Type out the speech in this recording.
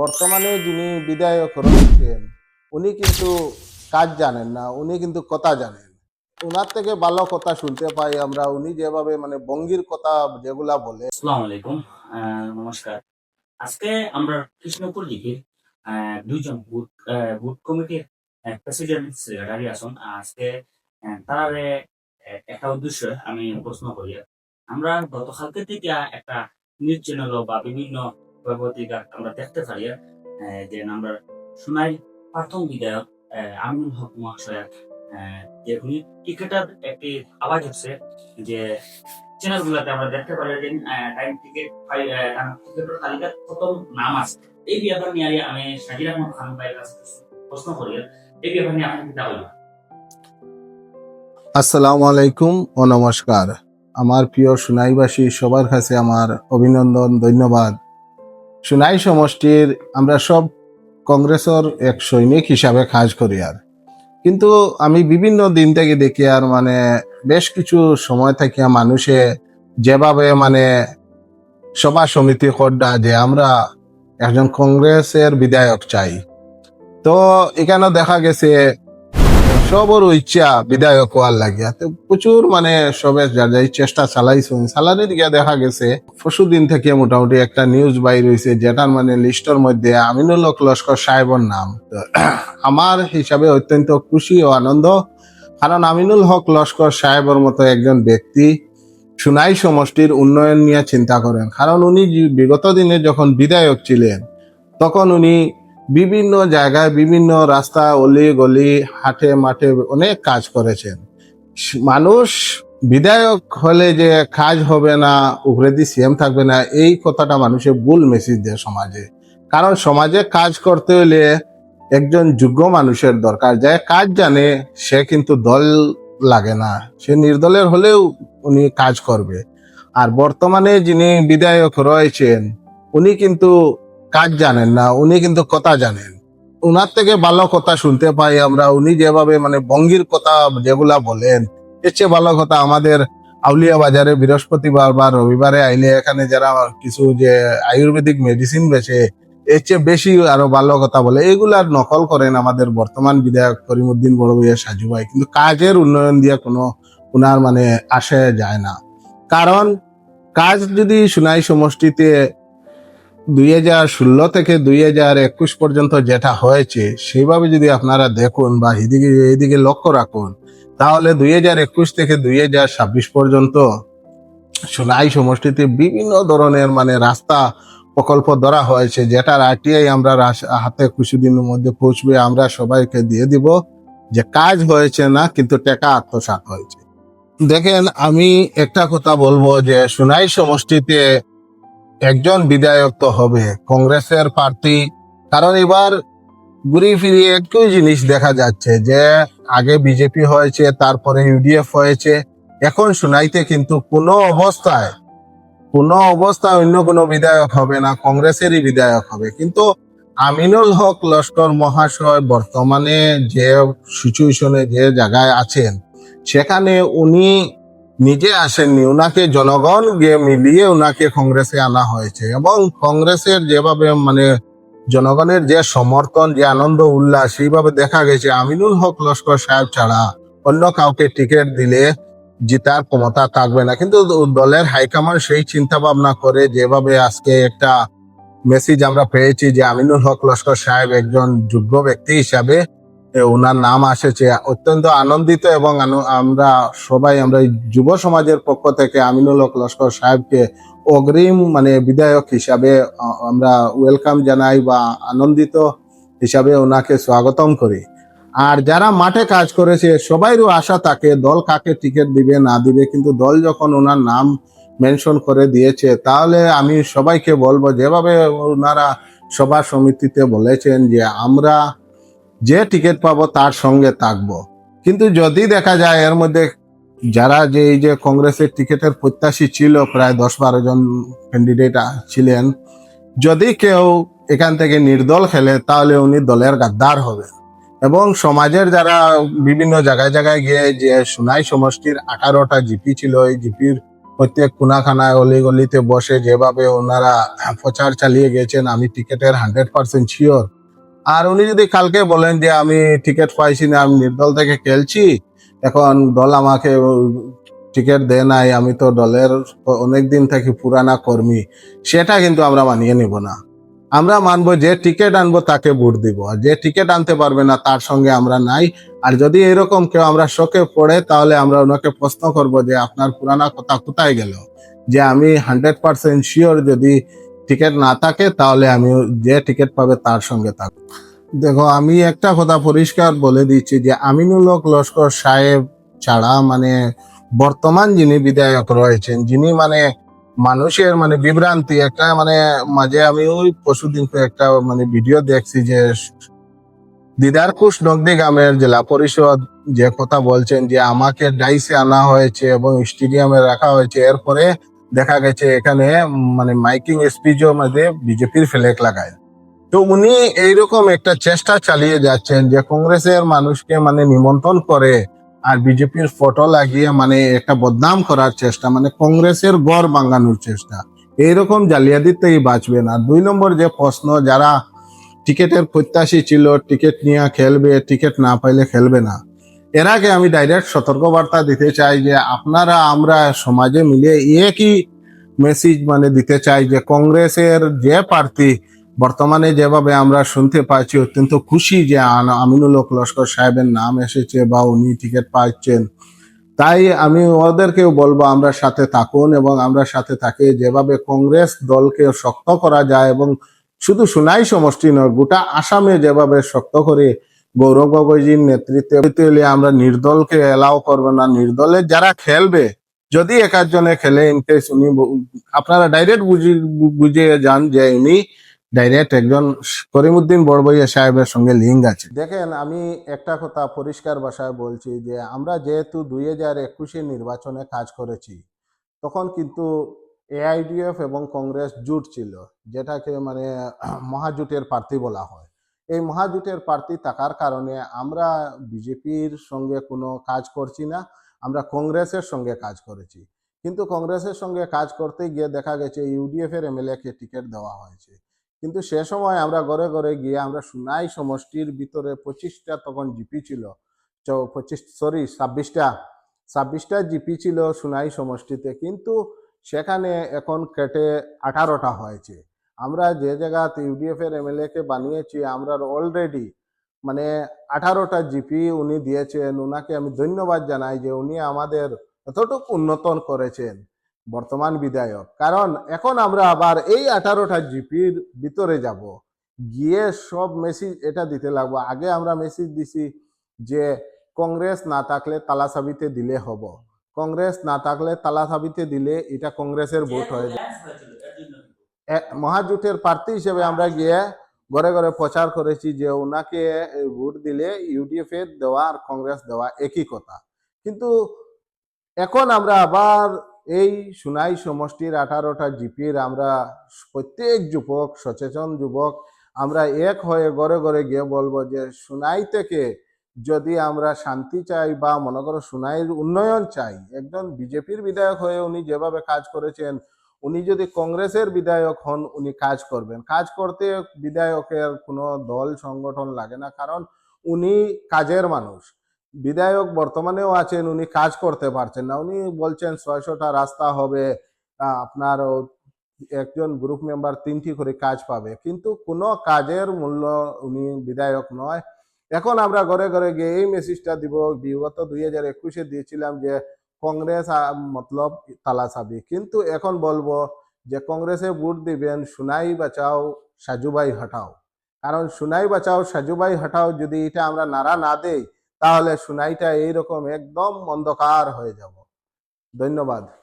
বর্তমানে যিনি বিধায়ক রয়েছেন উনি কিন্তু কাজ জানেন না, উনি কিন্তু কথা জানেন। ওনার থেকে ভালো কথা শুনতে পাই আমরা, উনি যেভাবে মানে বঙ্গির কথা যেগুলা বলে। আসসালামু আলাইকুম। নমস্কার। আজকে আমরা কৃষ্ণপুর লিখে দুইজন বুথ কমিটির প্রেসিডেন্ট সেক্রেটারি আছেন। আজকে তারারে একটা উদ্দেশ্য আমি প্রশ্ন করি। আমরা গতকালকে থেকে একটা নিউজ চ্যানেল বা বিভিন্ন পত্রিকা আমরা দেখতে পারি যে আমরা সোনাই প্রাক্তন বিধায়ক আমিনুল হক মহাশয় যে উনি ক্রিকেটার একটি আওয়াজ হচ্ছে যে চ্যানেল গুলাতে আমরা দেখতে পারি যে টাইম টিকেটের তালিকায় প্রথম নাম আছে। এই ব্যাপার নিয়ে আমি শাকির আহমদ খান ভাইয়ের কাছে প্রশ্ন করি, এই ব্যাপার নিয়ে আপনি কি বলবেন? আসসালামু আলাইকুম ও নমস্কার। আমার প্রিয় সুনাইবাসী সবার কাছে আমার অভিনন্দন, ধন্যবাদ। সুনাই সমষ্টির আমরা সব কংগ্রেসের এক সৈনিক হিসাবে কাজ করি। আর কিন্তু আমি বিভিন্ন দিন থেকে দেখি আর মানে বেশ কিছু সময় থেকে মানুষে যেভাবে মানে সভা সমিতি করডা যে আমরা একজন কংগ্রেসের বিধায়ক চাই, তো এখানে দেখা গেছে সবর ইচ্ছা বিধায়ক হওয়ার লাগিয়া তো প্রচুর মানে সবে যা যাই চেষ্টা চালাইছেন। চালানির গিয়া দেখা গেছে পরশু দিন থেকে মোটামুটি একটা নিউজ বাইর হয়েছে যেটার মানে লিস্টের মধ্যে আমিনুল হক লস্কর সাহেবের নাম। তো আমার হিসাবে অত্যন্ত খুশি ও আনন্দ, কারণ আমিনুল হক লস্কর সাহেবের মতো একজন ব্যক্তি সুনাই সমষ্টির উন্নয়ন নিয়ে চিন্তা করেন। কারণ উনি বিগত দিনে যখন বিধায়ক ছিলেন তখন উনি বিভিন্ন জায়গায় বিভিন্ন রাস্তা অলি গলি হাটে মাঠে অনেক কাজ করেছেন। মানুষ বিধায়ক হলে যে কাজ হবে না, উপরেদি সিএম থাকবে না, এই কথাটা মানুষের ভুল মেসেজ দেয় সমাজে। কারণ সমাজে কাজ করতে হলে একজন যোগ্য মানুষের দরকার, যে কাজ জানে, সে কিন্তু দল লাগে না, সে নির্দলের হলেও উনি কাজ করবে। আর বর্তমানে যিনি বিধায়ক রয়েছেন উনি কিন্তু কাজ জানেন না, উনি কিন্তু কথা জানেন। উনার থেকে ভালো কথা শুনতে পাই আমরা, উনি যেভাবে মানে বঙ্গির কথা যেগুলা বলেন, এর চেয়ে ভালো কথা আমাদের আউলিয়া বাজারে বৃহস্পতিবার বা রবিবারে আইলে এখানে যারা কিছু যে আয়ুর্বেদিক মেডিসিন বেচে, এর চেয়ে বেশি আরো ভালো কথা বলে। এগুলার নকল করেন আমাদের বর্তমান বিধায়ক করিমউদ্দিন বড় ভাইয়া সাজু ভাই, কিন্তু কাজের উন্নয়ন দিয়ে কোনো উনার মানে আসে যায় না। কারণ কাজ যদি সুনাই সমষ্টিতে 2016 থেকে 2021 পর্যন্ত যেটা হয়েছে সেইভাবে যদি আপনারা দেখুন বা এইদিকে লক্ষ্য রাখুন, তাহলে 2021 থেকে 2026 পর্যন্ত সোনাই সমষ্টিতে বিভিন্ন ধরনের মানে রাস্তা প্রকল্প ধরা হয়েছে, যেটার আরটিআই আমরা হাতে কিছুদিনের মধ্যে পৌঁছবে, আমরা সবাইকে দিয়ে দিব যে কাজ হয়েছে না কিন্তু টাকা আত্মসাৎ হয়েছে। দেখেন, আমি একটা কথা বলবো যে সোনাই সমষ্টিতে একজন বিধায়ক তো হবে কংগ্রেসের প্রার্থী। কারণ এবার ঘুরিয়ে ফিরিয়ে একই জিনিস দেখা যাচ্ছে যে আগে বিজেপি হয়েছে, তারপরে ইউডিএফ হয়েছে, এখন শুনাইতে কিন্তু কোনো অবস্থায় অন্য কোনো বিধায়ক হবে না, কংগ্রেসেরই বিধায়ক হবে। কিন্তু আমিনুল হক লস্কর মহাশয় বর্তমানে যে সিচুয়েশনে যে জায়গায় আছেন, সেখানে উনি নিজে আসেননি, উনাকে জনগণ গিয়ে মিলিয়ে উনাকে কংগ্রেসে আনা হয়েছে। এবং কংগ্রেসের যেভাবে মানে জনগণের যে সমর্থন, যে আনন্দ উল্লাস, সেইভাবে দেখা গেছে আমিনুল হক লস্কর সাহেব ছাড়া অন্য কাউকে টিকিট দিলে জিতার ক্ষমতা থাকবে না। কিন্তু দলের হাইকমান্ড সেই চিন্তা ভাবনা করে যেভাবে আজকে একটা মেসেজ আমরা পেয়েছি যে আমিনুল হক লস্কর সাহেব একজন যোগ্য ব্যক্তি হিসাবে ওনার নাম আসেছে, অত্যন্ত আনন্দিত। এবং আমরা সবাই আমরা যুব সমাজের পক্ষ থেকে আমিনুল হক লস্কর সাহেবকে অগ্রিম মানে বিধায়ক হিসাবে আমরা ওয়েলকাম জানাই বা আনন্দিত হিসাবে ওনাকে স্বাগতম করি। আর যারা মাঠে কাজ করেছে সবাইরও আশা থাকে দল কাকে টিকিট দিবে না দিবে, কিন্তু দল যখন ওনার নাম মেনশন করে দিয়েছে, তাহলে আমি সবাইকে বলবো যেভাবে ওনারা সভা সমিতিতে বলেছেন যে আমরা যে টিকিট পাবো তার সঙ্গে থাকবো। কিন্তু যদি দেখা যায় এর মধ্যে যারা যে এই যে কংগ্রেসের টিকিটের প্রত্যাশী ছিল, প্রায় 10-12 জন ক্যান্ডিডেট ছিলেন, যদি কেউ এখান থেকে নির্দল খেলে তাহলে উনি দলের গাদ্দার হবে। এবং সমাজের যারা বিভিন্ন জায়গায় জায়গায় গিয়ে যে সোনাই সমষ্টির 18টা জিপি ছিল, এই জিপির প্রত্যেক কোনাখানায় অলিগলিতে বসে যেভাবে ওনারা প্রচার চালিয়ে গেছেন, আমি টিকেটের 100% শিওর। আর উনি যদি কালকে বলেন যে আমি টিকিট পাইছি না, আমি নির্দল থেকে খেলছি, এখন দল আমাকে টিকিট দেয় নাই, আমি তো দলের অনেকদিন থেকে পুরানা কর্মী, সেটা কিন্তু আমরা মানিয়ে নিব না। আমরা মানবো যে টিকিট আনবো তাকে ভোট দিব, আর যে টিকিট আনতে পারবে না তার সঙ্গে আমরা নাই। আর যদি এরকম কেউ আমরা শোকে পড়ে, তাহলে আমরা ওনাকে প্রশ্ন করব যে আপনার পুরানা কথা কোথায় গেল, যে আমি 100% শিওর যদি টিকিট না থাকে তাহলে আমি যে টিকিট পাবে তার সঙ্গে থাকবো। দেখো, আমি একটা কথা পরিষ্কার বলে দিচ্ছি যে আমিনুল হক লস্কর সাহেব ছাড়া বর্তমান যিনি বিধায়ক রয়েছেন, যিনি মানুষের বিভ্রান্তি একটা মাঝে আমি ওই পরশুদিন একটা ভিডিও দেখছি যে দিদারকুশ নগদী গ্রামের জেলা পরিষদ যে কথা বলছেন যে আমাকে ডাইসে আনা হয়েছে এবং স্টেডিয়ামে রাখা হয়েছে, এরপরে দেখা গেছে এখানে মাইকিং স্পিচের মধ্যে বিজেপির ফ্ল্যাগ লাগায়। তো উনি এইরকম একটা চেষ্টা চালিয়ে যাচ্ছেন যে কংগ্রেসের মানুষকে নিমন্ত্রণ করে আর বিজেপির ফটো লাগিয়ে একটা বদনাম করার চেষ্টা, কংগ্রেসের গড় ভাঙানোর চেষ্টা। এইরকম জালিয়াতিতেই বাঁচবে না। 2 নম্বর যে প্রশ্ন, যারা টিকেটের প্রত্যাশী ছিল, টিকিট নিয়ে খেলবে, টিকিট না পাইলে খেলবে না, এর আগে আমি ডাইরেক্ট সতর্কবার্তা দিতে চাই যে আপনারা আমরা সমাজে মিলে একই মেসেজ দিতে চাই যে কংগ্রেসের যে প্রার্থী বর্তমানে যেভাবে আমরা শুনতে পাচ্ছি, অত্যন্ত খুশি যে আমিনুল হক লস্কর সাহেবের নাম এসেছে বা উনি টিকিট পাচ্ছেন, তাই আমি ওদেরকেও বলবো আমরা সাথে থাকুন এবং আমরা সাথে থাকি যেভাবে কংগ্রেস দলকে শক্ত করা যায়, এবং শুধু সুনাই সমষ্টি নয়, গোটা আসামে যেভাবে শক্ত করে গৌরব গগৈজির নেতৃত্বে আমরা নির্দলকে এলাও করবো না। নির্দলের যারা খেলবে, যদি একাধজনে খেলে, ইনকেস উনি আপনারা ডাইরেক্ট বুঝিয়ে যান যে উনি ডাইরেক্ট একজন করিমউদ্দিন বড়বইয়া সাহেবের সঙ্গে লিঙ্ক আছে। দেখেন, আমি একটা কথা পরিষ্কার ভাষায় বলছি যে আমরা যেহেতু 2021 নির্বাচনে কাজ করেছি, তখন কিন্তু এআইডিএফ এবং কংগ্রেস জোট ছিল, যেটাকে মহাজোটের প্রার্থী বলা হয়। এই মহাজোটের প্রার্থী থাকার কারণে আমরা বিজেপির সঙ্গে কোনো কাজ করছি না, আমরা কংগ্রেসের সঙ্গে কাজ করেছি। কিন্তু কংগ্রেসের সঙ্গে কাজ করতে গিয়ে দেখা গেছে ইউডিএফ এর এমএলএ কে টিকিট দেওয়া হয়েছে, কিন্তু সে সময় আমরা ঘরে ঘরে গিয়ে আমরা সুনাই সমষ্টির ভিতরে 25টা তখন জিপি ছিল, 26টা জিপি ছিল সুনাই সমষ্টিতে, কিন্তু সেখানে এখন কেটে 18টা হয়েছে। আমরা যে জায়গাতে ইউডিএফ এর এমএলএ কে বানিয়েছি, আমরা অলরেডি 18টা জিপি উনি দিয়েছেন। উনাকে আমি ধন্যবাদ জানাই যে উনি আমাদের এতটুকু উন্নতন করেছেন বর্তমান বিধায়ক। কারণ এখন আমরা আবার এই 18টা জিপির ভিতরে যাব, গিয়ে সব মেসেজ এটা দিতে লাগবো। আগে আমরা মেসেজ দিছি যে কংগ্রেস না থাকলে তালাচাবিতে দিলে হব, কংগ্রেস না থাকলে তালাচাবিতে দিলে এটা কংগ্রেসের ভোট হয়ে যায়। মহাজোটের প্রার্থী হিসেবে আমরা গিয়ে ঘরে ঘরে প্রচার করেছি যে ওনাকে ভোট দিলে ইউডিএফ এর দেওয়া আর কংগ্রেস দেওয়া একই কথা। কিন্তু এখন আমরা আবার এই সুনাই সমষ্টির 18টা জিপির আমরা প্রত্যেক যুবক, সচেতন যুবক, আমরা এক হয়ে ঘরে ঘরে গিয়ে বলবো যে সুনাই থেকে যদি আমরা শান্তি চাই বা মনে করো সুনাইয়ের উন্নয়ন চাই, একজন বিজেপির বিধায়ক হয়ে উনি যেভাবে কাজ করেছেন, উনি যদি কংগ্রেসের বিধায়ক হন উনি কাজ করবেন। কাজ করতে বিধায়কের কোনো দল সংগঠন লাগে না, কারণ উনি কাজের মানুষ। বিধায়ক বর্তমানেও আছেন, উনি কাজ করতে পারছেন না। উনি বলছেন 600টা রাস্তা হবে, আপনার একজন গ্রুপ মেম্বার 3টি করে কাজ পাবে, কিন্তু কোনো কাজের মূল্য উনি বিধায়ক নয়। এখন আমরা ঘরে ঘরে গিয়ে এই মেসেজটা দিব, বিগত 2021 দিয়েছিলাম যে কংগ্রেস মতলব তালাচাবি, কিন্তু এখন বলবো যে কংগ্রেসে ভোট দিবেন সুনাই বাঁচাও সাজুভাই হটাও। কারণ সুনাই বাঁচাও সাজুভাই হটাও যদি এটা আমরা নারা না দেই, তাহলে সুনাইটা এইরকম একদম অন্ধকার হয়ে যাব। ধন্যবাদ।